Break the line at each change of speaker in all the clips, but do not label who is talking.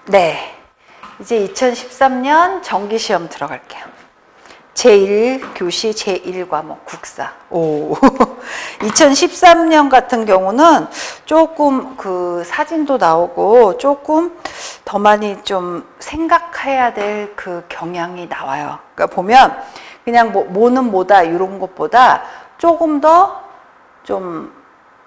네, 이제 2013년 정기시험 들어갈게요. 제1교시 제1과목 국사. 오. 2013년 같은 경우는 조금 그 사진도 나오고 조금 더 많이 좀 생각해야 될 그 경향이 나와요. 그러니까 보면 그냥 뭐는 뭐다 이런 것보다 조금 더 좀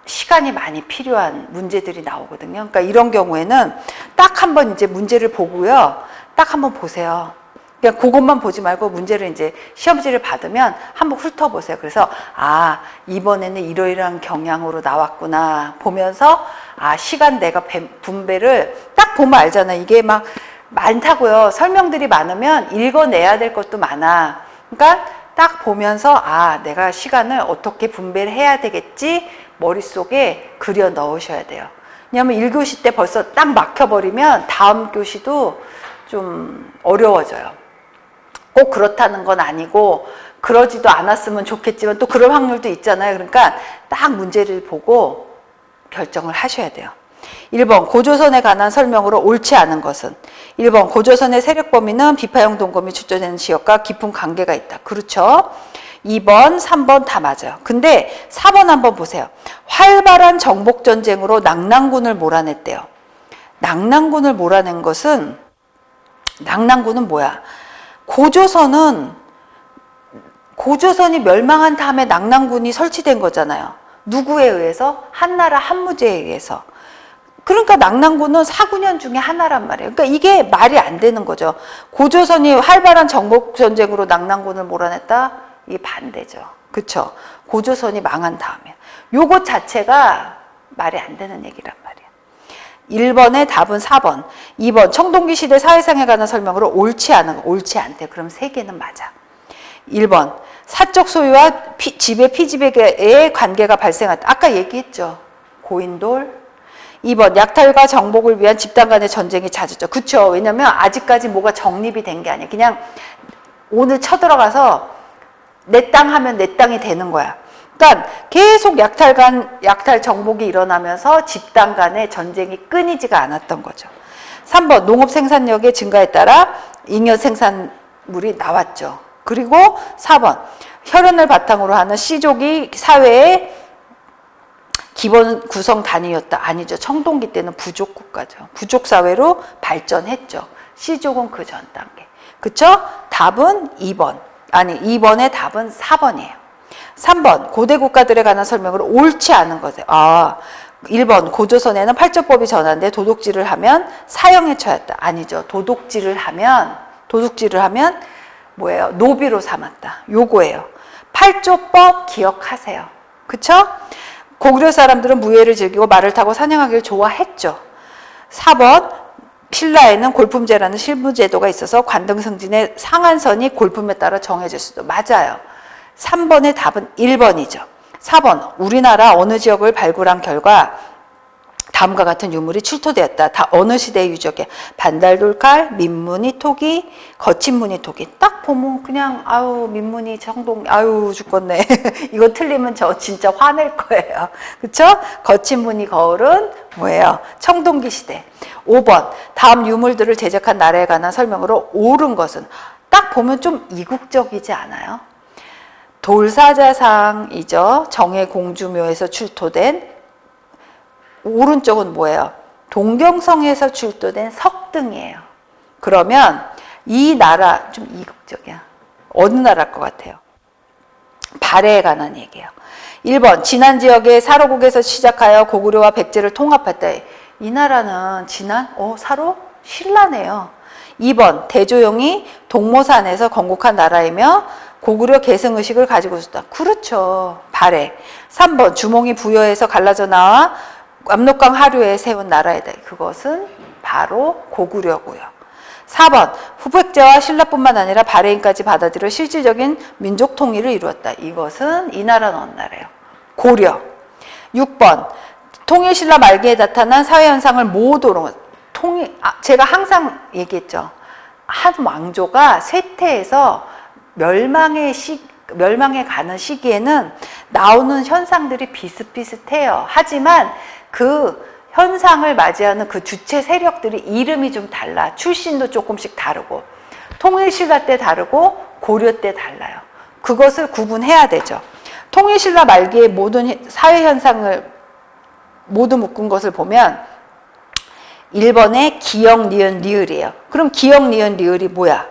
시간이 많이 필요한 문제들이 나오거든요. 그러니까 이런 경우에는 딱 한번 이제 문제를 보고요. 딱 한번 보세요. 그냥 그것만 보지 말고 문제를 이제 시험지를 받으면 한번 훑어보세요. 그래서 아, 이번에는 이러이러한 경향으로 나왔구나 보면서 아, 시간 내가 분배를 딱 보면 알잖아요. 이게 막 많다고요. 설명들이 많으면 읽어내야 될 것도 많아. 그러니까 딱 보면서 아, 내가 시간을 어떻게 분배를 해야 되겠지 머릿속에 그려 넣으셔야 돼요. 왜냐하면 1교시 때 벌써 딱 막혀버리면 다음 교시도 좀 어려워져요. 꼭 그렇다는 건 아니고 그러지도 않았으면 좋겠지만 또 그럴 확률도 있잖아요. 그러니까 딱 문제를 보고 결정을 하셔야 돼요. 1번 고조선에 관한 설명으로 옳지 않은 것은 1번 고조선의 세력 범위는 비파형 동검이 출전하는 지역과 깊은 관계가 있다. 그렇죠. 2번, 3번 다 맞아요. 근데 4번 한번 보세요. 활발한 정복전쟁으로 낙랑군을 몰아냈대요. 낙랑군을 몰아낸 것은 낙랑군은 뭐야? 고조선이 멸망한 다음에 낙랑군이 설치된 거잖아요. 누구에 의해서? 한나라 한무제에 의해서. 그러니까 낙랑군은 4구년 중에 하나란 말이에요. 그러니까 이게 말이 안 되는 거죠. 고조선이 활발한 정복전쟁으로 낙랑군을 몰아냈다? 이게 반대죠. 그쵸? 고조선이 망한 다음에. 요것 자체가 말이 안 되는 얘기란 말이에요. 1번의 답은 4번. 2번 청동기 시대 사회상에 관한 설명으로 옳지 않은 거. 옳지 않대. 그럼 3개는 맞아. 1번 사적 소유와 지배 피지배의 관계가 발생했다. 아까 얘기했죠. 고인돌. 2번 약탈과 정복을 위한 집단 간의 전쟁이 잦았죠. 그쵸? 왜냐면 아직까지 뭐가 정립이 된 게 아니야. 그냥 오늘 쳐들어가서 내 땅 하면 내 땅이 되는 거야. 그러니까 계속 약탈 정복이 일어나면서 집단 간의 전쟁이 끊이지가 않았던 거죠. 3번 농업 생산력의 증가에 따라 잉여 생산물이 나왔죠. 그리고 4번 혈연을 바탕으로 하는 씨족이 사회의 기본 구성 단위였다. 아니죠. 청동기 때는 부족 국가죠. 부족 사회로 발전했죠. 씨족은 그 전 단계. 그쵸? 답은 2번. 아니 2번의 답은 4번이에요. 3번 고대 국가들에 관한 설명으로 옳지 않은 거죠. 아, 1번 고조선에는 팔적법이 전한데 도둑질을 하면 사형에 처했다. 아니죠. 도둑질을 하면 뭐예요? 노비로 삼았다. 요거예요. 팔조법 기억하세요. 그쵸? 고구려 사람들은 무예를 즐기고 말을 타고 사냥하기를 좋아했죠. 4번 신라에는 골품제라는 실무제도가 있어서 관등 승진의 상한선이 골품에 따라 정해질 수도. 맞아요. 3번의 답은 1번이죠. 4번 우리나라 어느 지역을 발굴한 결과 다음과 같은 유물이 출토되었다. 다 어느 시대의 유적이야. 반달돌칼, 민무늬 토기, 거친무늬 토기. 딱 보면 그냥 아유 민무늬 청동 아유 죽겠네. 이거 틀리면 저 진짜 화낼 거예요. 그쵸? 거친무늬 거울은 뭐예요? 청동기 시대. 5번 다음 유물들을 제작한 나라에 관한 설명으로 옳은 것은 딱 보면 좀 이국적이지 않아요? 돌사자상이죠. 정해공주묘에서 출토된. 오른쪽은 뭐예요? 동경성에서 출토된 석등이에요. 그러면 이 나라 좀 이국적이야. 어느 나라일 것 같아요? 발해에 관한 얘기예요. 1번 진안 지역의 사로국에서 시작하여 고구려와 백제를 통합했다. 이 나라는 진안? 사로? 신라네요. 2번 대조영이 동모산에서 건국한 나라이며 고구려 계승의식을 가지고 있었다. 그렇죠. 발해. 3번 주몽이 부여에서 갈라져 나와 압록강 하류에 세운 나라이다. 그것은 바로 고구려고요. 4번 후백제와 신라뿐만 아니라 바레인까지 받아들여 실질적인 민족 통일을 이루었다. 이것은 이 나라는 어느 나라예요? 고려. 6번 통일신라 말기에 나타난 사회현상을 모두 제가 항상 얘기했죠. 한 왕조가 쇠퇴해서 멸망에 가는 시기에는 나오는 현상들이 비슷비슷해요. 하지만 그 현상을 맞이하는 그 주체 세력들이 이름이 좀 달라. 출신도 조금씩 다르고, 통일신라 때 다르고 고려 때 달라요. 그것을 구분해야 되죠. 통일신라 말기의 모든 사회 현상을 모두 묶은 것을 보면 1번에 기역, 니은, 리을이에요. 그럼 기역, 니은, 리을이 뭐야?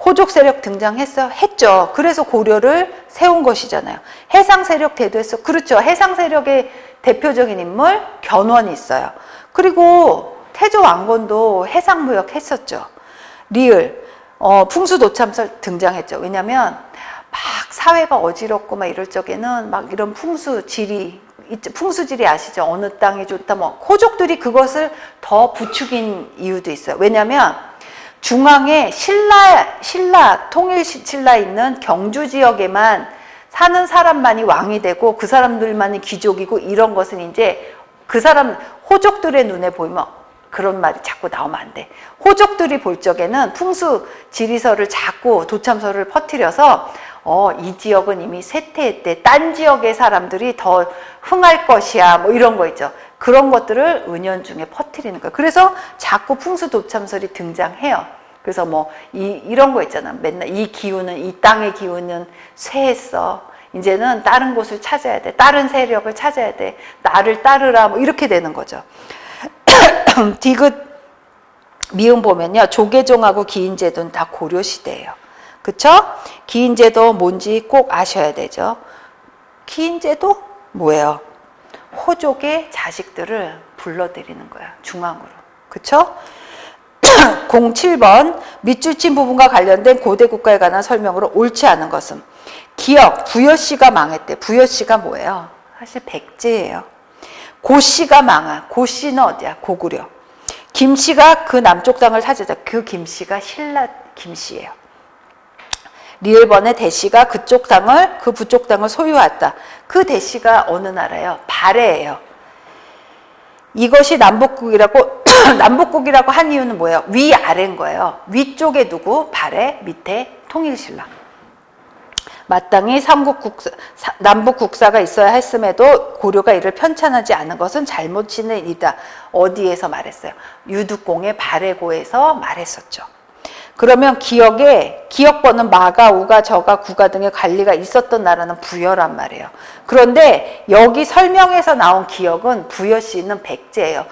호족 세력 등장했어? 했죠. 그래서 고려를 세운 것이잖아요. 해상 세력 대두했어? 그렇죠. 해상 세력의 대표적인 인물 견훤이 있어요. 그리고 태조 왕건도 해상 무역 했었죠. 리을, 풍수도참설 등장했죠. 왜냐면 막 사회가 어지럽고 막 이럴 적에는 막 이런 풍수지리 아시죠? 어느 땅이 좋다, 뭐 호족들이 그것을 더 부추긴 이유도 있어요. 왜냐면 중앙에 통일신라 있는 경주 지역에만 사는 사람만이 왕이 되고 그 사람들만이 귀족이고 이런 것은 이제 그 사람 호족들의 눈에 보이면 그런 말이 자꾸 나오면 안 돼. 호족들이 볼 적에는 풍수 지리설을 자꾸 도참설을 퍼뜨려서 이 지역은 이미 쇠퇴했대. 딴 지역의 사람들이 더 흥할 것이야. 뭐 이런 거 있죠. 그런 것들을 은연중에 퍼뜨리는 거예요. 그래서 자꾸 풍수 도참설이 등장해요. 그래서 뭐 이런 거 있잖아. 맨날 이 땅의 기운은 쇠했어. 이제는 다른 곳을 찾아야 돼. 다른 세력을 찾아야 돼. 나를 따르라. 뭐 이렇게 되는 거죠. 디귿 미음 보면요. 조계종하고 기인제도는 다 고려 시대예요. 그쵸? 기인제도 뭔지 꼭 아셔야 되죠. 기인제도 뭐예요? 호족의 자식들을 불러들이는 거야. 중앙으로. 그쵸? 07번 밑줄친 부분과 관련된 고대 국가에 관한 설명으로 옳지 않은 것은 기역, 부여씨가 망했대. 부여씨가 뭐예요? 사실 백제예요. 고씨가 고씨는 어디야? 고구려. 김씨가 그 남쪽 땅을 차지했다. 그 김씨가 신라 김씨예요. 리을번의 대씨가 그 부쪽 땅을 소유했다. 그 대씨가 어느 나라예요? 발해예요. 이것이 남북국이라고 남북국이라고 한 이유는 뭐예요? 위아래인 거예요. 위쪽에 누구? 발해, 밑에 통일신라. 마땅히 남북국사가 있어야 했음에도 고려가 이를 편찬하지 않은 것은 잘못인 일이다. 어디에서 말했어요? 유득공의 발해고에서 말했었죠. 그러면 기역번은 마가, 우가, 저가, 구가 등의 관리가 있었던 나라는 부여란 말이에요. 그런데 여기 설명에서 나온 기역은 부여씨는 백제예요.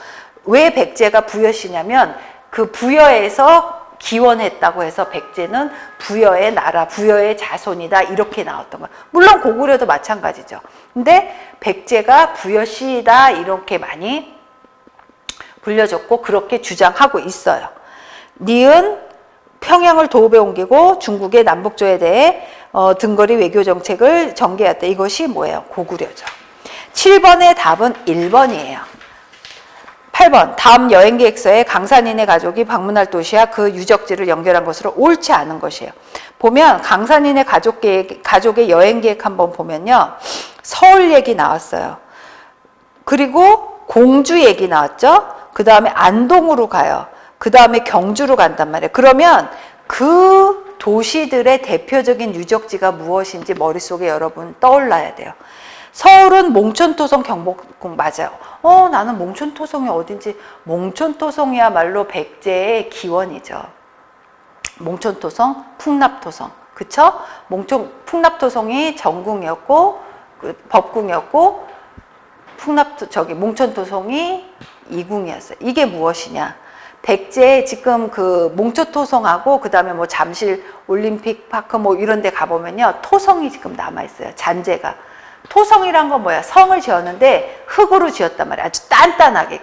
왜 백제가 부여씨냐면 그 부여에서 기원했다고 해서 백제는 부여의 나라, 부여의 자손이다 이렇게 나왔던 거예요. 물론 고구려도 마찬가지죠. 근데 백제가 부여씨다 이렇게 많이 불려졌고 그렇게 주장하고 있어요. 니은 평양을 도읍에 옮기고 중국의 남북조에 대해 등거리 외교 정책을 전개했다. 이것이 뭐예요? 고구려죠. 7번의 답은 1번이에요. 8번 다음 여행계획서에 강산인의 가족이 방문할 도시와 그 유적지를 연결한 것으로 옳지 않은 것이에요. 보면 강산인의 가족의 여행계획 한번 보면요. 서울 얘기 나왔어요. 그리고 공주 얘기 나왔죠. 그 다음에 안동으로 가요. 그 다음에 경주로 간단 말이에요. 그러면 그 도시들의 대표적인 유적지가 무엇인지 머릿속에 여러분 떠올라야 돼요. 서울은 몽천토성 경복궁 맞아요. 나는 몽천토성이 어딘지. 몽천토성이야말로 백제의 기원이죠. 몽천토성, 풍납토성. 그쵸? 풍납토성이 정궁이었고 법궁이었고 몽천토성이 이궁이었어요. 이게 무엇이냐? 백제 지금 그 몽천토성하고 그 다음에 뭐 잠실 올림픽 파크 뭐 이런 데 가보면요. 토성이 지금 남아있어요. 잔재가. 토성이란 건 뭐야? 성을 지었는데 흙으로 지었단 말이야. 아주 단단하게.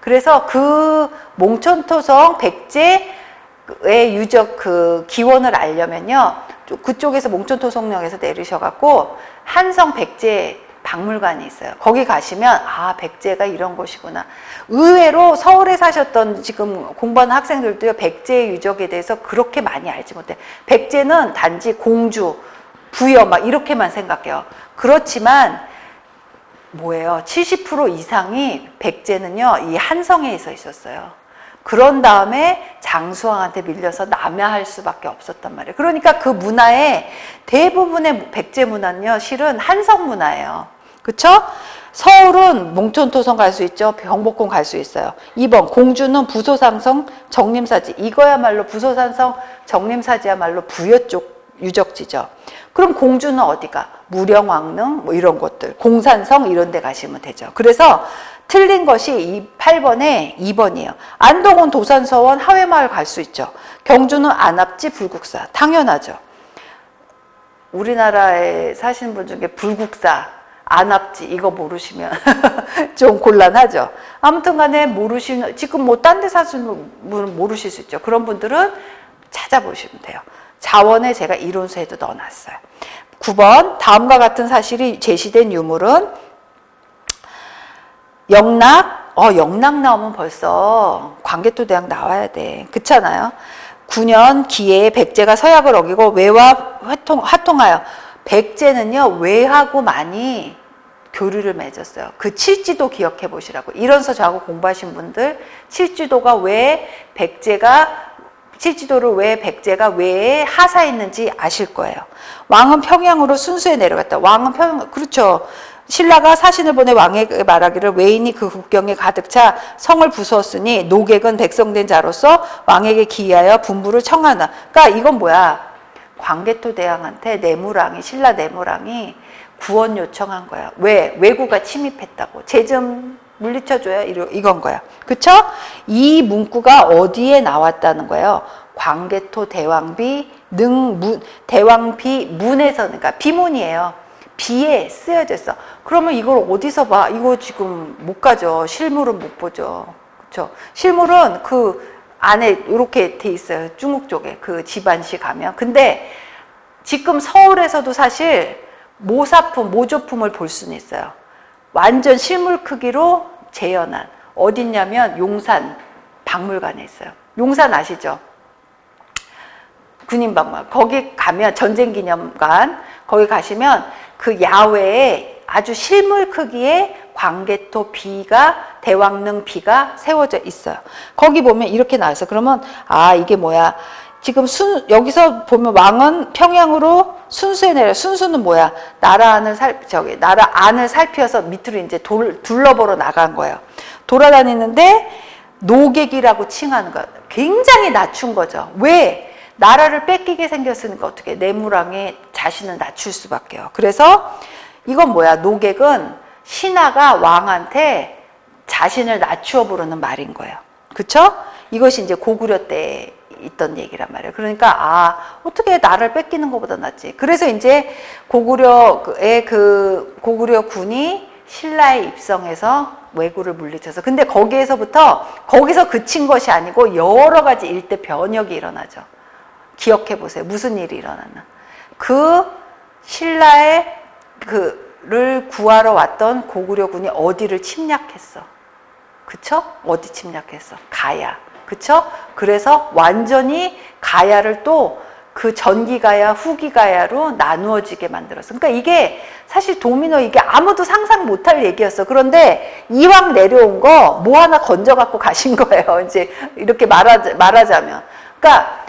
그래서 그 몽천토성 백제의 유적 기원을 알려면요. 그쪽에서 몽천토성역에서 내리셔갖고 한성 백제 박물관이 있어요. 거기 가시면 백제가 이런 곳이구나. 의외로 서울에 사셨던 지금 공부하는 학생들도요. 백제의 유적에 대해서 그렇게 많이 알지 못해. 백제는 단지 공주, 부여 막 이렇게만 생각해요. 그렇지만 뭐예요? 70% 이상이 백제는요. 이 한성에 있었어요. 그런 다음에 장수왕한테 밀려서 남하할 수밖에 없었단 말이에요. 그러니까 그 문화의 대부분의 백제 문화는요. 실은 한성 문화예요. 그쵸? 서울은 몽촌토성 갈 수 있죠. 경복궁 갈 수 있어요. 2번 공주는 부소산성 정림사지. 이거야말로 부소산성 정림사지야말로 부여 쪽 유적지죠. 그럼 공주는 어디가? 무령왕릉 뭐 이런 곳들, 공산성 이런 데 가시면 되죠. 그래서 틀린 것이 이 8번에 2번이에요. 안동은 도산서원 하회마을 갈 수 있죠. 경주는 안압지 불국사. 당연하죠. 우리나라에 사시는 분 중에 불국사, 안압지 이거 모르시면 좀 곤란하죠. 아무튼 간에 모르시는, 지금 뭐 딴 데 사시는 분은 모르실 수 있죠. 그런 분들은 찾아보시면 돼요. 자원에 제가 이론서에도 넣어놨어요. 9번 다음과 같은 사실이 제시된 유물은 영락, 영락 나오면 벌써 광개토대왕 나와야 돼. 그렇잖아요. 9년 기해에 백제가 서약을 어기고 외와 화통하여, 백제는요 외하고 많이 교류를 맺었어요. 그 칠지도 기억해 보시라고. 이런서 저하고 공부하신 분들 칠지도가 왜 칠지도를 왜 백제가 왜 하사했는지 아실 거예요. 왕은 평양으로 순수에 내려갔다. 왕은 평양, 그렇죠. 신라가 사신을 보내 왕에게 말하기를 외인이 그 국경에 가득 차 성을 부수었으니 노객은 백성된 자로서 왕에게 기하여 분부를 청하나. 그러니까 이건 뭐야? 광개토 대왕한테 내무랑이, 신라 내무랑이 구원 요청한 거야. 왜? 왜구가 침입했다고. 쟤 좀 물리쳐줘요. 이건 거야. 그쵸? 이 문구가 어디에 나왔다는 거예요? 광개토 대왕비 대왕비 문에서, 그러니까 비문이에요. 비에 쓰여져 있어. 그러면 이걸 어디서 봐? 이거 지금 못 가죠. 실물은 못 보죠. 그쵸? 실물은 그 안에 이렇게 돼 있어요. 중국 쪽에 그 집안시 가면. 근데 지금 서울에서도 사실 모조품을 볼 수는 있어요. 완전 실물 크기로 재현한. 어딨냐면 용산 박물관에 있어요. 용산 아시죠? 군인박물관. 거기 가면 전쟁기념관 거기 가시면 그 야외에 아주 실물 크기의 광개토 비가, 대왕릉 비가 세워져 있어요. 거기 보면 이렇게 나와 있어요. 그러면 이게 뭐야? 지금 여기서 보면 왕은 평양으로 순수에 내려. 순수는 뭐야? 나라 안을 살피어서 밑으로 이제 둘러보러 나간 거예요. 돌아다니는데 노객이라고 칭하는 거야. 굉장히 낮춘 거죠. 왜? 나라를 뺏기게 생겼으니까 어떻게 내무랑에 자신을 낮출 수밖에요. 그래서 이건 뭐야? 노객은 신하가 왕한테 자신을 낮추어 부르는 말인 거예요. 그쵸? 이것이 이제 고구려 때 있던 얘기란 말이에요. 그러니까 어떻게 나를 뺏기는 것보다 낫지. 그래서 이제 고구려의 그 고구려 군이 신라에 입성해서 왜구를 물리쳐서, 근데 거기서 그친 것이 아니고 여러 가지 일대 변혁이 일어나죠. 기억해 보세요. 무슨 일이 일어났나. 그 신라의 그를 구하러 왔던 고구려군이 어디를 침략했어. 그쵸? 어디 침략했어? 가야. 그쵸? 그래서 완전히 가야를 또 그 전기 가야, 후기 가야로 나누어지게 만들었어. 그러니까 이게 사실 도미노, 이게 아무도 상상 못할 얘기였어. 그런데 이왕 내려온 거 뭐 하나 건져 갖고 가신 거예요. 이제 이렇게 말하자면. 그러니까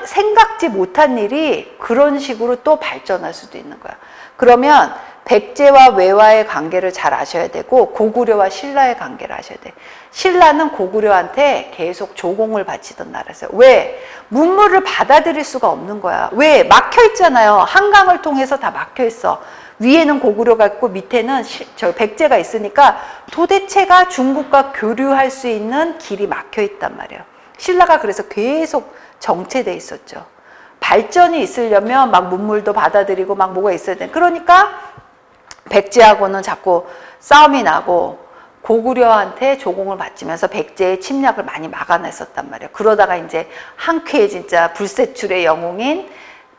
생각지 못한 일이 그런 식으로 또 발전할 수도 있는 거야. 그러면 백제와 외와의 관계를 잘 아셔야 되고 고구려와 신라의 관계를 아셔야 돼. 신라는 고구려한테 계속 조공을 바치던 나라였어요. 왜? 문물을 받아들일 수가 없는 거야. 왜? 막혀 있잖아요. 한강을 통해서 다 막혀 있어. 위에는 고구려가 있고 밑에는 백제가 있으니까 도대체가 중국과 교류할 수 있는 길이 막혀 있단 말이에요. 신라가 그래서 계속 정체돼 있었죠. 발전이 있으려면 막 문물도 받아들이고 막 뭐가 있어야 돼. 그러니까 백제하고는 자꾸 싸움이 나고 고구려한테 조공을 바치면서 백제의 침략을 많이 막아냈었단 말이에요. 그러다가 이제 한 쾌에 진짜 불세출의 영웅인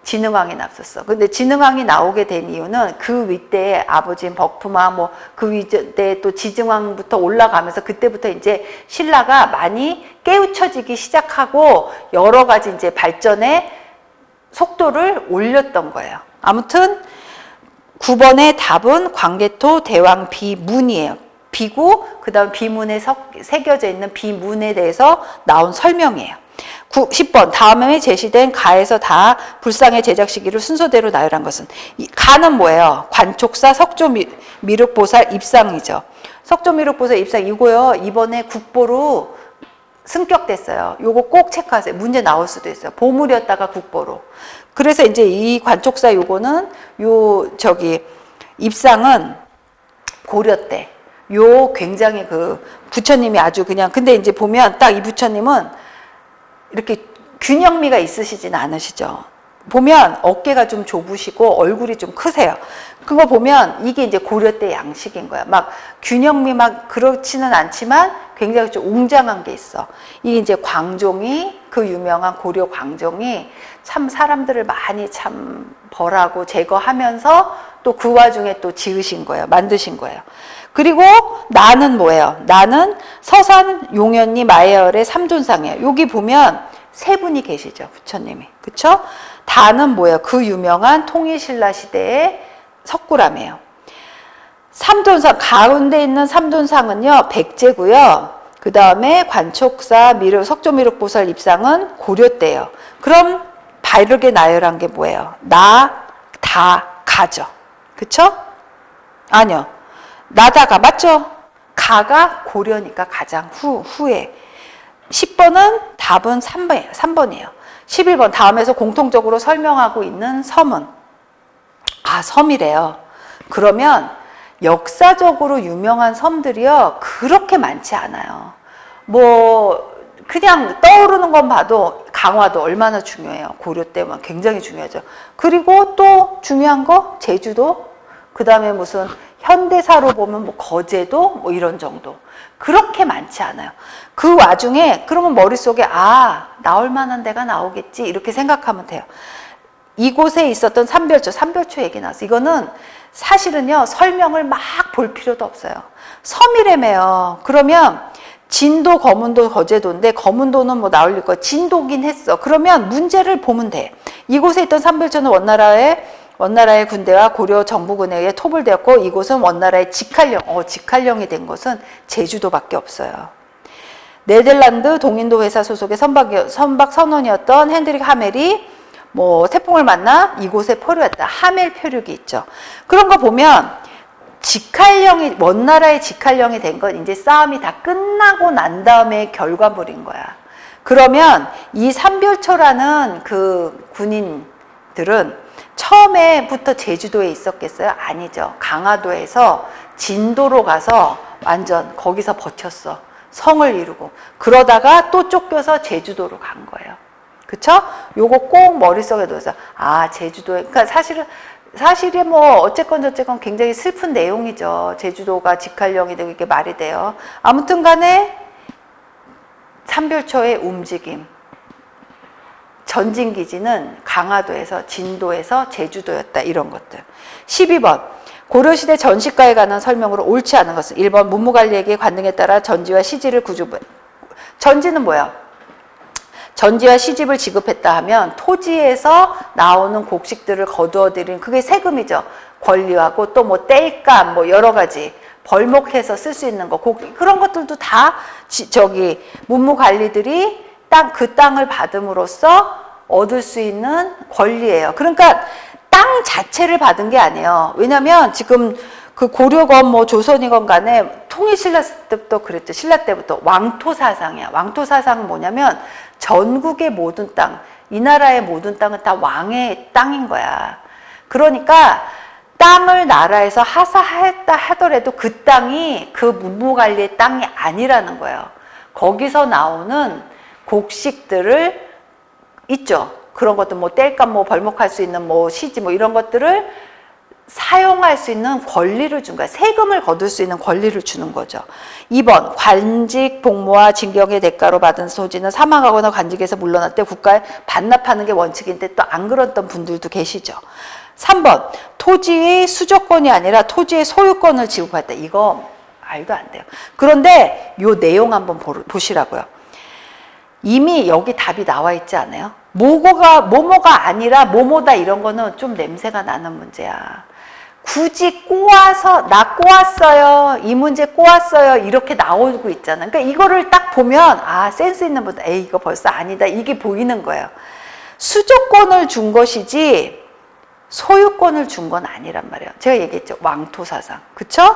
진흥왕이 나섰어. 근데 진흥왕이 나오게 된 이유는 그 윗대에 아버지인 버프마 그 윗대에 또 지증왕부터 올라가면서 그때부터 이제 신라가 많이 깨우쳐지기 시작하고 여러 가지 이제 발전의 속도를 올렸던 거예요. 아무튼 9번의 답은 광개토 대왕 비문이에요. 비고 그 다음 비문에 새겨져 있는 비문에 대해서 나온 설명이에요. 10번 다음에 제시된 가에서 다 불상의 제작 시기를 순서대로 나열한 것은 가는 뭐예요? 관촉사 석조미륵보살 입상이죠. 석조미륵보살 입상 이거요. 이번에 국보로 승격됐어요. 요거 꼭 체크하세요. 문제 나올 수도 있어요. 보물이었다가 국보로. 그래서 이제 이 관촉사 요거는 입상은 고려 때. 요 굉장히 그 부처님이 아주 그냥 근데 이제 보면 딱 이 부처님은 이렇게 균형미가 있으시진 않으시죠. 보면 어깨가 좀 좁으시고 얼굴이 좀 크세요. 그거 보면 이게 이제 고려 때 양식인 거야. 막 균형미 막 그렇지는 않지만 굉장히 좀 웅장한 게 있어. 이게 이제 광종이 그 유명한 고려 광종이 참 사람들을 많이 참 벌하고 제거하면서 또 그 와중에 또 지으신 거예요. 만드신 거예요. 그리고 나는 뭐예요? 나는 서산 용현리 마예열의 삼존상이에요. 여기 보면 세 분이 계시죠. 부처님이. 그쵸? 다는 뭐예요? 그 유명한 통일신라 시대의 석굴암이에요. 삼존상, 가운데 있는 삼존상은요, 백제고요. 그 다음에 관촉사, 석조미륵보살 입상은 고려 때예요. 그럼 바르게 나열한 게 뭐예요? 나, 다, 가죠. 그쵸? 아니요. 나다가 맞죠? 가가 고려니까 가장 후에. 10번은 답은 3번이에요. 11번 다음에서 공통적으로 설명하고 있는 섬은 섬이래요. 그러면 역사적으로 유명한 섬들이요 그렇게 많지 않아요. 뭐 그냥 떠오르는 건 봐도 강화도 얼마나 중요해요. 고려 때만 굉장히 중요하죠. 그리고 또 중요한 거 제주도, 그 다음에 무슨 현대사로 보면 뭐 거제도 뭐 이런 정도. 그렇게 많지 않아요. 그 와중에 그러면 머릿속에 나올 만한 데가 나오겠지 이렇게 생각하면 돼요. 이곳에 있었던 삼별초 얘기 나왔어요. 이거는 사실은요 설명을 막 볼 필요도 없어요. 섬이래매요. 그러면 진도, 거문도, 거제도인데 거문도는 뭐 나올 거 진도긴 했어. 그러면 문제를 보면 돼. 이곳에 있던 삼별초는 원나라의 군대와 고려 정부군에 의해 토벌되었고 이곳은 원나라의 직할령이 된 곳은 제주도밖에 없어요. 네덜란드 동인도 회사 소속의 선박 선원이었던 핸드릭 하멜이 태풍을 만나 이곳에 포류했다. 하멜 표류기 있죠. 그런 거 보면 원나라의 직할령이 된 건 이제 싸움이 다 끝나고 난 다음에 결과물인 거야. 그러면 이 삼별초라는 그 군인들은 처음에부터 제주도에 있었겠어요? 아니죠. 강화도에서 진도로 가서 완전 거기서 버텼어. 성을 이루고. 그러다가 또 쫓겨서 제주도로 간 거예요. 그쵸? 요거 꼭 머릿속에 넣어서 제주도에 그러니까 사실이 뭐 어쨌건 저쨌건 굉장히 슬픈 내용이죠. 제주도가 직할령이 되고 이게 말이 돼요. 아무튼 간에 삼별초의 움직임. 전진기지는 강화도에서 진도에서 제주도였다. 이런 것들. 12번 고려시대 전시가에 관한 설명으로 옳지 않은 것은 1번 문무관리에게 관능에 따라 전지와 시지를 전지는 뭐야? 전지와 시집을 지급했다 하면 토지에서 나오는 곡식들을 거두어들인 그게 세금이죠. 권리하고 또 뭐 땔감 뭐 여러 가지 벌목해서 쓸 수 있는 거 그런 것들도 다 문무관리들이 그 땅을 받음으로써 얻을 수 있는 권리예요. 그러니까 땅 자체를 받은 게 아니에요. 왜냐면 지금 그 고려건 조선이건 간에 통일신라 때부터 그랬죠. 신라 때부터 왕토사상이야. 왕토사상은 뭐냐면 전국의 모든 땅, 이 나라의 모든 땅은 다 왕의 땅인 거야. 그러니까 땅을 나라에서 하사했다 하더라도 그 땅이 그 문무관리의 땅이 아니라는 거예요. 거기서 나오는 곡식들을 있죠. 그런 것들 땔감 벌목할 수 있는 시지 이런 것들을 사용할 수 있는 권리를 준 거야. 세금을 거둘 수 있는 권리를 주는 거죠. 2번 관직 복무와 징경의 대가로 받은 소지는 사망하거나 관직에서 물러날 때 국가에 반납하는 게 원칙인데 또 안 그랬던 분들도 계시죠. 3번 토지의 수조권이 아니라 토지의 소유권을 지급했다. 이거 말도 안 돼요. 그런데 이 내용 한번 보시라고요. 이미 여기 답이 나와 있지 않아요? 뭐뭐가 아니라 뭐뭐다 이런 거는 좀 냄새가 나는 문제야. 굳이 꼬아서 나 꼬았어요, 이 문제 꼬았어요 이렇게 나오고 있잖아. 그러니까 이거를 딱 보면 아 센스 있는 분들 에이 이거 벌써 아니다 이게 보이는 거예요. 수조권을 준 것이지 소유권을 준 건 아니란 말이에요. 제가 얘기했죠. 왕토사상. 그쵸?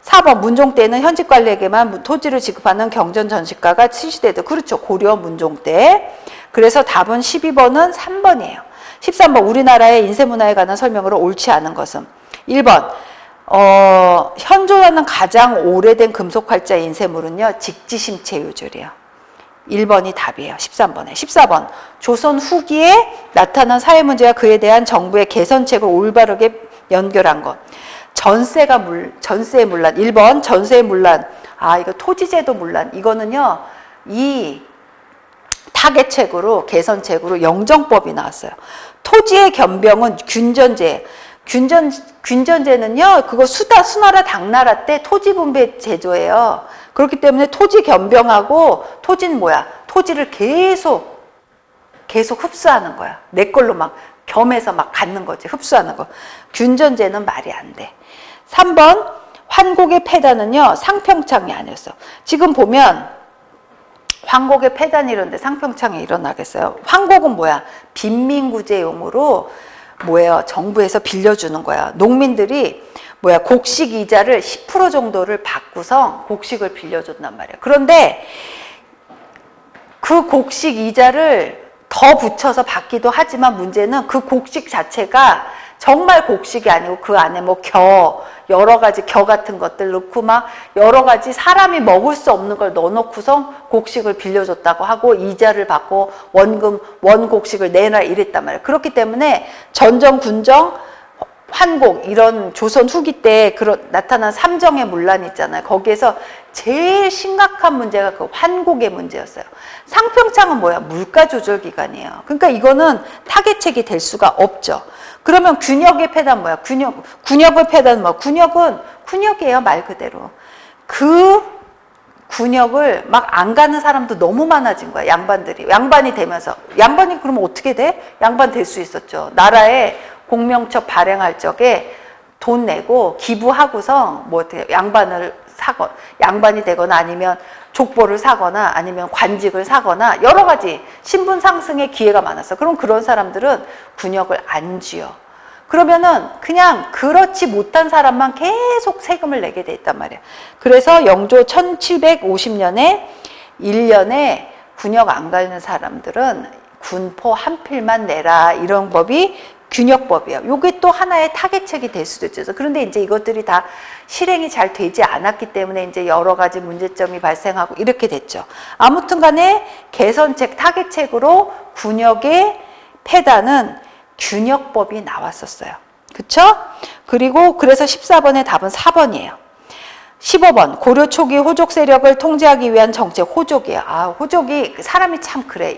4번 문종 때는 현직 관리에게만 토지를 지급하는 경전전시가가 실시되도 그렇죠. 고려 문종 때. 그래서 답은 12번은 3번이에요. 13번 우리나라의 인쇄문화에 관한 설명으로 옳지 않은 것은 1번 현존하는 가장 오래된 금속활자 인쇄물은요. 직지심체유줄이에요. 1번이 답이에요. 13번에. 14번 조선 후기에 나타난 사회문제와 그에 대한 정부의 개선책을 올바르게 연결한 것. 전세의 문란. 1번 전세의 문란. 아 이거 토지제도 문란. 이거는요. 이 타개책으로 개선책으로 영정법이 나왔어요. 토지의 겸병은 균전제. 균전제는요. 그거 수나라 당나라 때 토지 분배 제도예요. 그렇기 때문에 토지 겸병하고 토지는 뭐야? 토지를 계속 흡수하는 거야. 내 걸로 막 겸해서 막 갖는 거지. 흡수하는 거. 균전제는 말이 안 돼. 3번 환곡의 폐단은요. 상평창이 아니었어. 지금 보면 환곡의 폐단이 이런데 상평창이 일어나겠어요. 환곡은 뭐야? 빈민구제용으로 뭐예요? 정부에서 빌려주는 거야. 농민들이 뭐야? 곡식 이자를 10% 정도를 받고서 곡식을 빌려줬단 말이야. 그런데 그 곡식 이자를 더 붙여서 받기도 하지만 문제는 그 곡식 자체가 정말 곡식이 아니고 그 안에 뭐 여러 가지 겨 같은 것들 넣고 막 여러 가지 사람이 먹을 수 없는 걸 넣어놓고서 곡식을 빌려줬다고 하고 이자를 받고 원곡식을 내놔 이랬단 말이에요. 그렇기 때문에 전정, 군정, 환곡 이런 조선 후기 때 나타난 삼정의 문란이 있잖아요. 거기에서 제일 심각한 문제가 그 환곡의 문제였어요. 상평창은 뭐야? 물가 조절 기관이에요. 그러니까 이거는 타개책이 될 수가 없죠. 그러면 균역의 폐단 뭐야? 군역의 폐단 뭐? 군역이에요, 말 그대로. 그 군역을 막 안 가는 사람도 너무 많아진 거야, 양반들이. 양반이 되면서. 양반이 그러면 어떻게 돼? 양반 될 수 있었죠. 나라에 공명첩 발행할 적에 돈 내고 기부하고서 뭐 어떻게 양반이 되거나 아니면 족보를 사거나 아니면 관직을 사거나 여러 가지 신분 상승의 기회가 많았어. 그럼 그런 사람들은 군역을 안 쥐어. 그러면은 그냥 그렇지 못한 사람만 계속 세금을 내게 돼 있단 말이야. 그래서 영조 1750년에 1년에 군역 안 가는 사람들은 군포 한 필만 내라 이런 법이 균역법이에요. 이게 또 하나의 타개책이 될 수도 있죠. 그런데 이제 이것들이 다 실행이 잘 되지 않았기 때문에 이제 여러 가지 문제점이 발생하고 이렇게 됐죠. 아무튼 간에 개선책, 타개책으로 군역의 폐단은 균역법이 나왔었어요. 그쵸? 그리고 그래서 14번의 답은 4번이에요. 15번 고려 초기 호족 세력을 통제하기 위한 정책. 호족이에요. 아, 호족이 사람이 참 그래.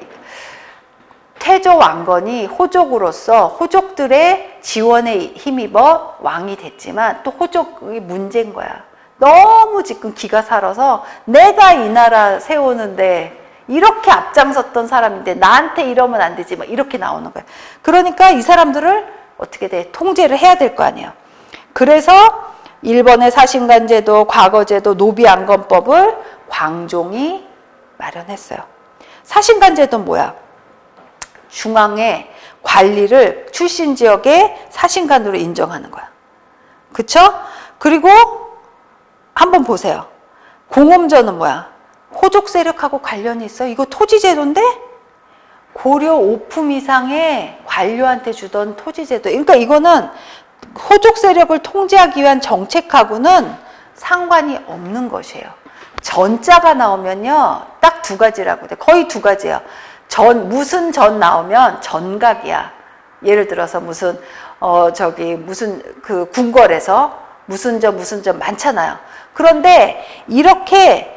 태조 왕건이 호족으로서 호족들의 지원에 힘입어 왕이 됐지만 또 호족이 문제인 거야. 너무 지금 기가 살아서 내가 이 나라 세우는데 이렇게 앞장섰던 사람인데 나한테 이러면 안 되지 막 이렇게 나오는 거야. 그러니까 이 사람들을 어떻게 돼? 통제를 해야 될 거 아니에요. 그래서 일본의 사신관제도, 과거제도, 노비안건법을 광종이 마련했어요. 사신관제도는 뭐야? 중앙의 관리를 출신 지역의 사신관으로 인정하는 거야. 그쵸? 그리고 한번 보세요. 공엄전은 뭐야? 호족 세력하고 관련이 있어? 이거 토지제도인데? 고려 5품 이상의 관료한테 주던 토지제도. 그러니까 이거는 호족 세력을 통제하기 위한 정책하고는 상관이 없는 것이에요. 전자가 나오면요. 딱 두 가지라고 돼. 거의 두 가지예요. 무슨 전 나오면 전각이야. 예를 들어서 무슨 그 궁궐에서 무슨 전 많잖아요. 그런데 이렇게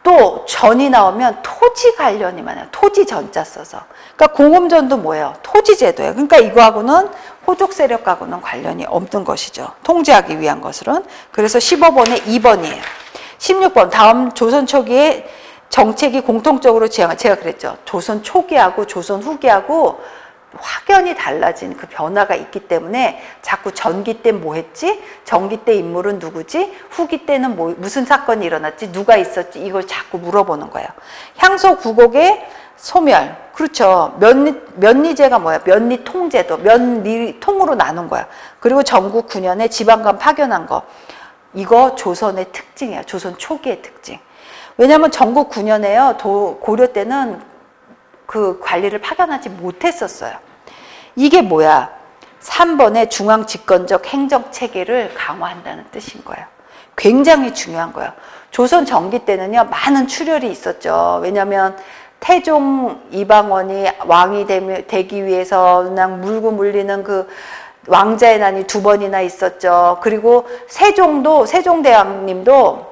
또 전이 나오면 토지 관련이 많아요. 토지 전자 써서. 그러니까 공엄전도 뭐예요? 토지제도예요. 그러니까 이거하고는 호족 세력하고는 관련이 없는 것이죠. 통제하기 위한 것은. 그래서 15번에 2번이에요. 16번 다음 조선 초기에 정책이 공통적으로 지향한, 제가 그랬죠. 조선 초기하고 조선 후기하고 확연히 달라진 그 변화가 있기 때문에 자꾸 전기 때 뭐 했지? 전기 때 인물은 누구지? 후기 때는 무슨 사건이 일어났지? 누가 있었지? 이걸 자꾸 물어보는 거예요. 향소 구곡의 소멸. 그렇죠. 면리제가 뭐야? 면리 통제도. 면리 통으로 나눈 거야. 그리고 전국 9년에 지방간 파견한 거. 이거 조선의 특징이야. 조선 초기의 특징. 왜냐하면 전국 9년에요. 고려 때는 그 관리를 파견하지 못했었어요. 이게 뭐야? 3번의 중앙 집권적 행정 체계를 강화한다는 뜻인 거예요. 굉장히 중요한 거예요. 조선 전기 때는요, 많은 출혈이 있었죠. 왜냐하면 태종 이방원이 왕이 되기 위해서 그냥 물고 물리는 그 왕자의 난이 2번이나 있었죠. 그리고 세종대왕님도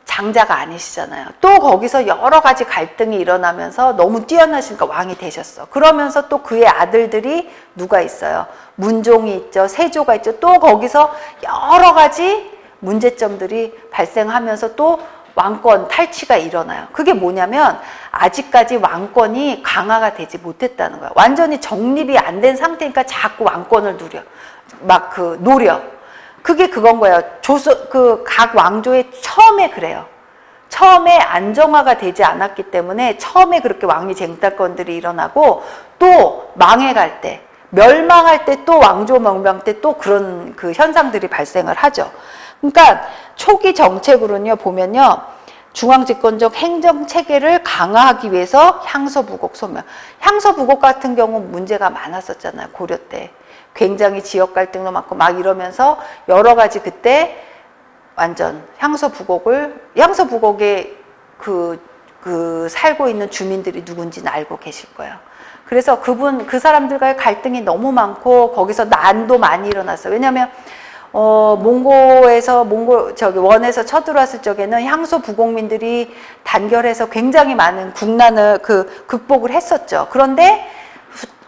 장자가 아니시잖아요. 또 거기서 여러 가지 갈등이 일어나면서 너무 뛰어나시니까 왕이 되셨어. 그러면서 또 그의 아들들이 누가 있어요? 문종이 있죠. 세조가 있죠. 또 거기서 여러 가지 문제점들이 발생하면서 또 왕권 탈취가 일어나요. 그게 뭐냐면 아직까지 왕권이 강화가 되지 못했다는 거야. 완전히 정립이 안 된 상태니까 자꾸 왕권을 노려. 그게 그건 거예요. 각 왕조의 처음에 그래요. 처음에 안정화가 되지 않았기 때문에 처음에 그렇게 왕위 쟁탈건들이 일어나고 또 망해갈 때, 멸망할 때 또 왕조 명명 때 또 그런 그 현상들이 발생을 하죠. 그러니까 초기 정책으로는요, 보면요. 중앙집권적 행정체계를 강화하기 위해서 향소부곡 소멸. 향소부곡 같은 경우 문제가 많았었잖아요. 고려 때. 굉장히 지역 갈등도 많고 막 이러면서 여러 가지 그때 완전 향소부곡에 그 살고 있는 주민들이 누군지는 알고 계실 거예요. 그래서 그 사람들과의 갈등이 너무 많고 거기서 난도 많이 일어났어요. 왜냐하면 원에서 쳐들어왔을 적에는 향소 부곡민들이 단결해서 굉장히 많은 국난을 극복을 했었죠. 그런데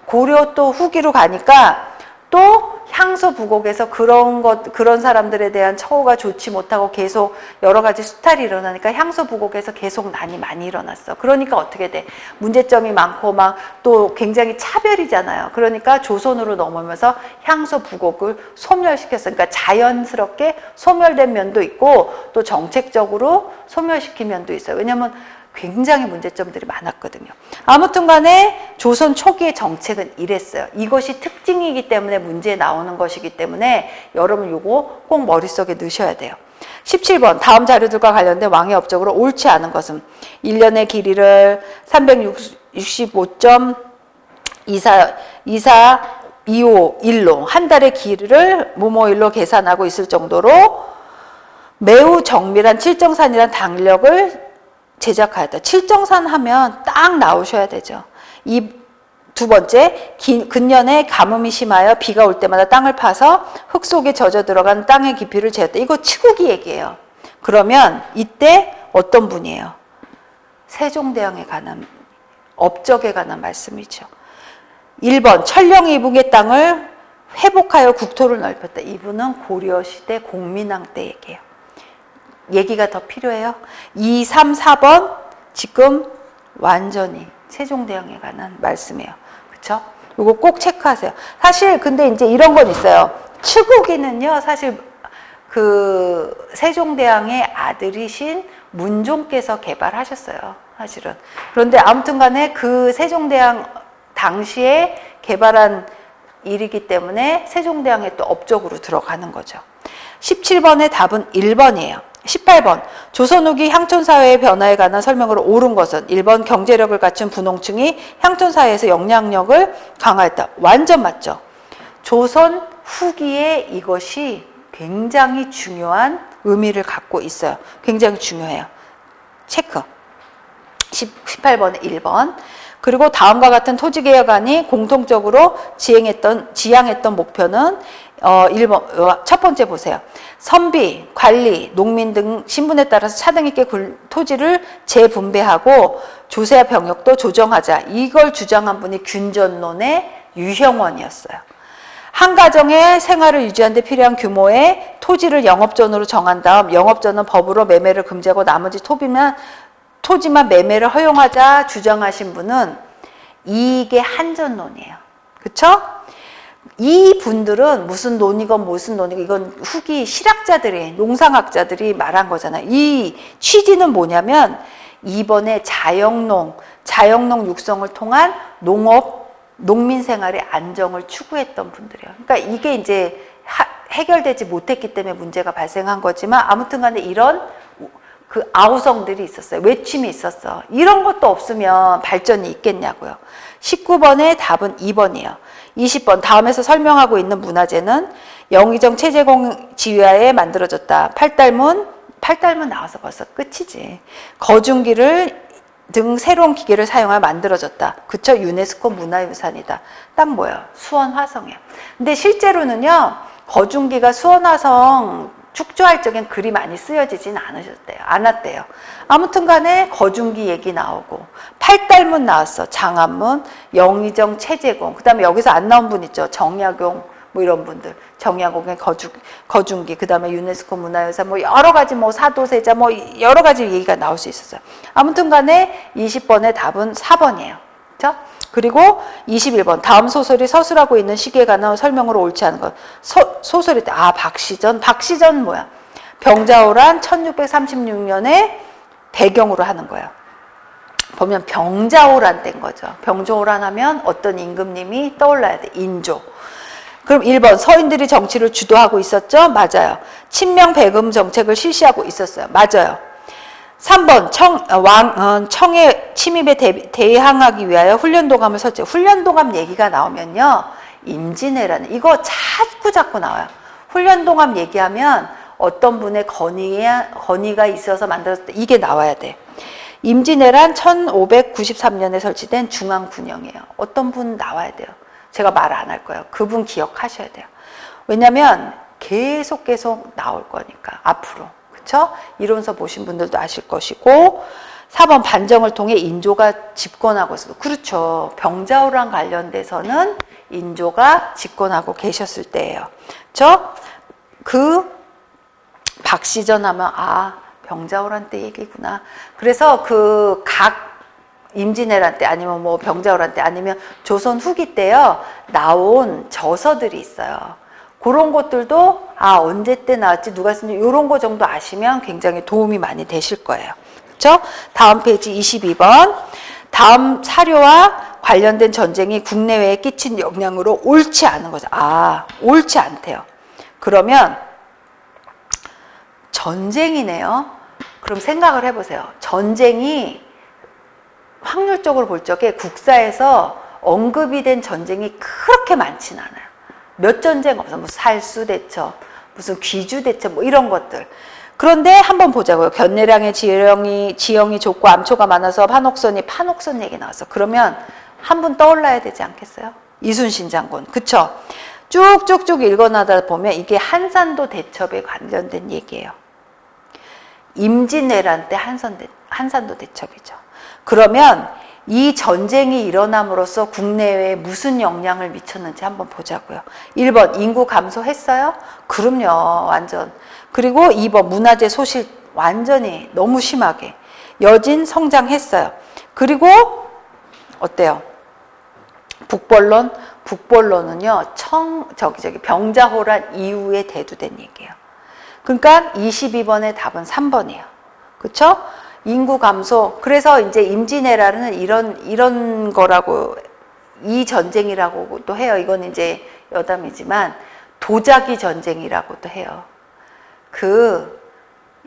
고려 또 후기로 가니까 또 향소 부곡에서 그런 사람들에 대한 처우가 좋지 못하고 계속 여러 가지 수탈이 일어나니까 향소 부곡에서 계속 난이 많이 일어났어. 그러니까 어떻게 돼? 문제점이 많고 막 또 굉장히 차별이잖아요. 그러니까 조선으로 넘어오면서 향소 부곡을 소멸시켰어. 그러니까 자연스럽게 소멸된 면도 있고 또 정책적으로 소멸시킨 면도 있어요. 왜냐하면 굉장히 문제점들이 많았거든요. 아무튼 간에 조선 초기의 정책은 이랬어요. 이것이 특징이기 때문에 문제에 나오는 것이기 때문에 여러분 요거 꼭 머릿속에 넣으셔야 돼요. 17번 다음 자료들과 관련된 왕의 업적으로 옳지 않은 것은 1년의 길이를 365.2425일로 한 달의 길이를 뭐뭐일로 계산하고 있을 정도로 매우 정밀한 칠정산이란 당력을 제작하였다. 칠정산 하면 딱 나오셔야 되죠. 두 번째, 근년에 가뭄이 심하여 비가 올 때마다 땅을 파서 흙 속에 젖어 들어간 땅의 깊이를 재었다. 이거 치국이 얘기예요. 그러면 이때 어떤 분이에요? 세종대왕에 관한 업적에 관한 말씀이죠. 1번, 천령 이북의 땅을 회복하여 국토를 넓혔다. 이분은 고려시대 공민왕 때 얘기예요. 얘기가 더 필요해요. 2, 3, 4번 지금 완전히 세종대왕에 관한 말씀이에요. 그쵸? 이거 꼭 체크하세요. 사실 근데 이제 이런 건 있어요. 추국이는요, 사실 그 세종대왕의 아들이신 문종께서 개발하셨어요. 사실은. 그런데 아무튼 간에 그 세종대왕 당시에 개발한 일이기 때문에 세종대왕의 또 업적으로 들어가는 거죠. 17번의 답은 1번이에요. 18번 조선 후기 향촌사회의 변화에 관한 설명으로 옳은 것은 1번 경제력을 갖춘 분홍층이 향촌사회에서 영향력을 강화했다. 완전 맞죠. 조선 후기에 이것이 굉장히 중요한 의미를 갖고 있어요. 굉장히 중요해요. 체크. 18번에 1번. 그리고 다음과 같은 토지개혁안이 공통적으로 지향했던 목표는 1번, 첫 번째 보세요. 선비, 관리, 농민 등 신분에 따라서 차등 있게 토지를 재분배하고 조세와 병역도 조정하자. 이걸 주장한 분이 균전론의 유형원이었어요. 한 가정의 생활을 유지하는 데 필요한 규모의 토지를 영업전으로 정한 다음 영업전은 법으로 매매를 금지하고 나머지 토지만 매매를 허용하자 주장하신 분은 이익의 한전론이에요. 그쵸? 이 분들은 무슨 논이건 무슨 논이건 이건 후기 실학자들이 농상학자들이 말한 거잖아요. 이 취지는 뭐냐면 이번에 자영농 육성을 통한 농민 생활의 안정을 추구했던 분들이에요. 그러니까 이게 이제 해결되지 못했기 때문에 문제가 발생한 거지만 아무튼 간에 이런 그 아우성들이 있었어요. 외침이 있었어. 이런 것도 없으면 발전이 있겠냐고요. 19번의 답은 2번이에요. 20번 다음에서 설명하고 있는 문화재는 영의정 체제공 지휘하에 만들어졌다. 팔달문 나와서 벌써 끝이지. 거중기를 등 새로운 기계를 사용하여 만들어졌다. 그쵸? 유네스코 문화유산이다. 딱 뭐예요? 수원 화성이에요. 근데 실제로는요, 거중기가 수원 화성 축조할 적엔 글이 많이 쓰여지진 않았대요. 아무튼 간에 거중기 얘기 나오고, 팔달문 나왔어. 장안문, 영의정 체제공. 그 다음에 여기서 안 나온 분 있죠. 정약용, 뭐 이런 분들. 정약용의 거중기, 그 다음에 유네스코 문화유산, 뭐 여러 가지 뭐 사도세자, 뭐 여러 가지 얘기가 나올 수 있었어요. 아무튼 간에 20번의 답은 4번이에요. 그렇죠? 그리고 21번 다음 소설이 서술하고 있는 시기에 관한 설명으로 옳지 않은 것. 소설이 때 박시전 뭐야? 병자호란 1636년에 배경으로 하는 거예요. 보면 병자호란 때인 거죠. 병자호란 하면 어떤 임금님이 떠올라야 돼. 인조. 그럼 1번 서인들이 정치를 주도하고 있었죠? 맞아요. 친명 배금 정책을 실시하고 있었어요. 맞아요. 3번 청의 침입에 대항하기 위하여 훈련도감을 설치. 훈련도감 얘기가 나오면요, 임진왜란 이거 자꾸 나와요. 훈련도감 얘기하면 어떤 분의 건의가 있어서 만들었다 이게 나와야 돼. 임진왜란 1593년에 설치된 중앙군영이에요. 어떤 분 나와야 돼요. 제가 말 안 할 거예요. 그분 기억하셔야 돼요. 왜냐면 계속 나올 거니까 앞으로. 그쵸? 이론서 보신 분들도 아실 것이고 4번 반정을 통해 인조가 집권하고 있어요. 그렇죠. 병자호랑 관련돼서는 인조가 집권하고 계셨을 때예요. 그렇죠? 그 박시전 하면 병자호란 때 얘기구나. 그래서 그 각 임진왜란 때 아니면 뭐 병자호란 때 아니면 조선 후기 때요 나온 저서들이 있어요. 그런 것들도 언제 때 나왔지 누가 쓴지 이런 거 정도 아시면 굉장히 도움이 많이 되실 거예요. 그렇죠? 다음 페이지 22번 다음 사료와 관련된 전쟁이 국내외에 끼친 영향으로 옳지 않은 거죠. 옳지 않대요. 그러면 전쟁이네요. 그럼 생각을 해보세요. 전쟁이 확률적으로 볼 적에 국사에서 언급이 된 전쟁이 그렇게 많진 않아요. 몇 전쟁 없어. 무슨 살수대첩, 무슨 귀주대첩, 뭐 이런 것들. 그런데 한번 보자고요. 견내량의 지형이 좁고 암초가 많아서 판옥선 얘기 나왔어. 그러면 한 분 떠올라야 되지 않겠어요? 이순신 장군. 그쵸? 쭉쭉쭉 읽어나다 보면 이게 한산도 대첩에 관련된 얘기예요. 임진왜란 때 한산도 대첩이죠. 그러면 이 전쟁이 일어남으로써 국내외에 무슨 영향을 미쳤는지 한번 보자고요. 1번 인구 감소했어요? 그럼요. 완전. 그리고 2번 문화재 소실 완전히 너무 심하게. 여진 성장했어요. 그리고 어때요? 북벌론은요. 병자호란 이후에 대두된 얘기예요. 그러니까 22번의 답은 3번이에요. 그렇죠? 인구 감소. 그래서 이제 임진왜란은 이런 거라고 이 전쟁이라고도 해요. 이건 이제 여담이지만 도자기 전쟁이라고도 해요. 그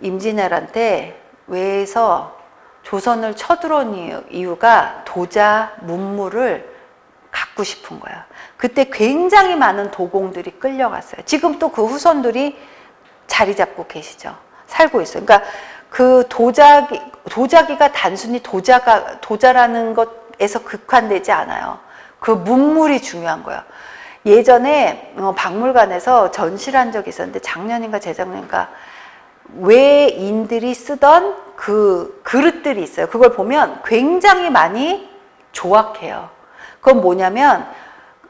임진왜란 때 외에서 조선을 쳐들어온 이유가 도자 문물을 갖고 싶은 거야. 그때 굉장히 많은 도공들이 끌려갔어요. 지금 또 그 후손들이 자리 잡고 계시죠. 살고 있어요. 그러니까 그 도자기가 단순히 도자라는 것에서 극한되지 않아요. 그 문물이 중요한 거예요. 예전에 박물관에서 전시를 한 적이 있었는데 작년인가 재작년인가 외인들이 쓰던 그 그릇들이 있어요. 그걸 보면 굉장히 많이 조악해요. 그건 뭐냐면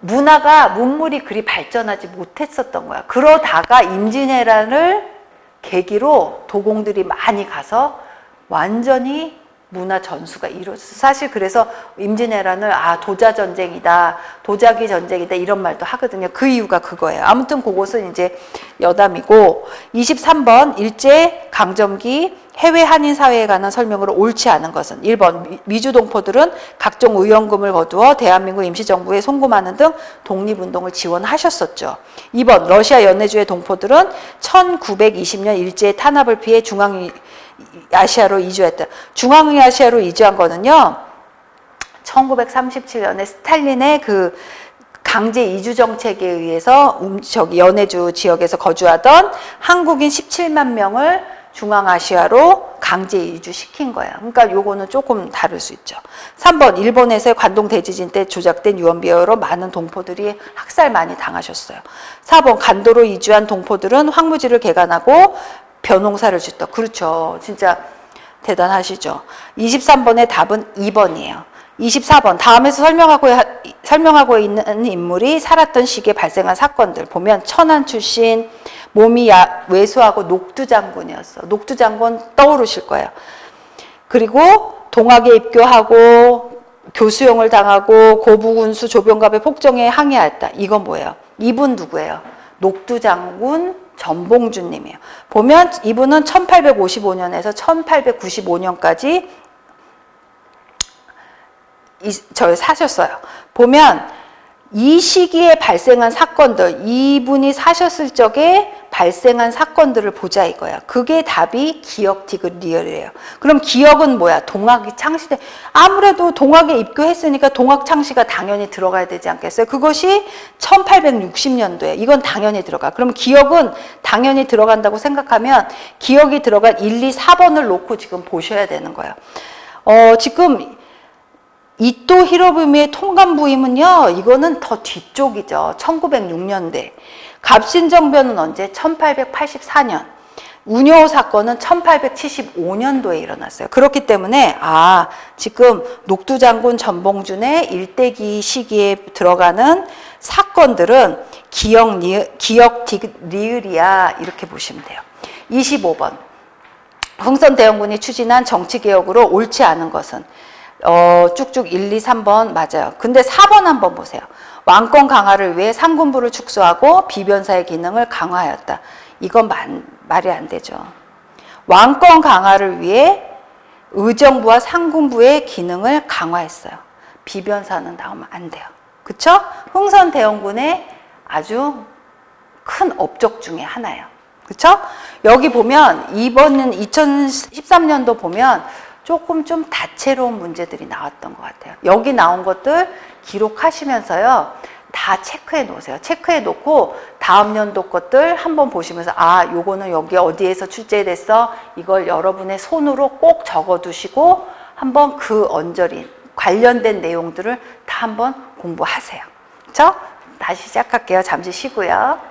문물이 그리 발전하지 못했었던 거야. 그러다가 임진왜란을 계기로 도공들이 많이 가서 완전히 문화 전수가 이루어졌어요. 사실 그래서 임진왜란을 도자 전쟁이다, 도자기 전쟁이다 이런 말도 하거든요. 그 이유가 그거예요. 아무튼 그것은 이제 여담이고 23번 일제 강점기 해외 한인 사회에 관한 설명으로 옳지 않은 것은 1번 미주 동포들은 각종 의원금을 거두어 대한민국 임시정부에 송금하는 등 독립운동을 지원하셨었죠. 2번 러시아 연해주의 동포들은 1920년 일제의 탄압을 피해 중앙아시아로 이주했다. 중앙아시아로 이주한 거는요. 1937년에 스탈린의 그 강제 이주 정책에 의해서 연해주 지역에서 거주하던 한국인 17만 명을 중앙아시아로 강제 이주시킨 거예요. 그러니까 요거는 조금 다를 수 있죠. 3번 일본에서의 관동 대지진 때 조작된 유언비어로 많은 동포들이 학살 많이 당하셨어요. 4번 간도로 이주한 동포들은 황무지를 개간하고 벼농사를 짓다. 그렇죠. 진짜 대단하시죠. 23번의 답은 2번이에요. 24번 다음에서 설명하고 있는 인물이 살았던 시기에 발생한 사건들 보면 천안 출신 몸이 왜소하고 녹두장군이었어. 녹두장군 떠오르실 거예요. 그리고 동학에 입교하고 교수형을 당하고 고부군수 조병갑의 폭정에 항의하였다. 이건 뭐예요? 이분 누구예요? 녹두장군 전봉준님이에요. 보면 이분은 1855년에서 1895년까지 사셨어요. 보면 이 시기에 발생한 사건들, 이분이 사셨을 적에 발생한 사건들을 보자 이거야. 그게 답이 기역 디귿 리을이에요. 그럼 기역은 뭐야? 동학이 창시돼. 아무래도 동학에 입교했으니까 동학 창시가 당연히 들어가야 되지 않겠어요? 그것이 1860년도에 이건 당연히 들어가. 그럼 기역은 당연히 들어간다고 생각하면 기역이 들어간 1, 2, 4번을 놓고 지금 보셔야 되는 거예요. 지금 이토 히로부미의 통감 부임은요, 이거는 더 뒤쪽이죠. 1906년대. 갑신정변은 언제? 1884년. 운요 사건은 1875년도에 일어났어요. 그렇기 때문에 지금 녹두장군 전봉준의 일대기 시기에 들어가는 사건들은 기역 디귿 리을이야 이렇게 보시면 돼요. 25번. 흥선대원군이 추진한 정치개혁으로 옳지 않은 것은 쭉쭉 1, 2, 3번 맞아요. 근데 4번 한번 보세요. 왕권 강화를 위해 상군부를 축소하고 비변사의 기능을 강화하였다. 이건 말이 안 되죠. 왕권 강화를 위해 의정부와 상군부의 기능을 강화했어요. 비변사는 나오면 안 돼요. 그쵸? 흥선대원군의 아주 큰 업적 중에 하나예요. 그쵸? 여기 보면 이번은 2013년도 보면 조금 좀 다채로운 문제들이 나왔던 것 같아요. 여기 나온 것들 기록하시면서요. 다 체크해 놓으세요. 체크해 놓고 다음 연도 것들 한번 보시면서 요거는 여기 어디에서 출제됐어? 이걸 여러분의 손으로 꼭 적어 두시고 한번 그 언저리 관련된 내용들을 다 한번 공부하세요. 그렇죠? 다시 시작할게요. 잠시 쉬고요.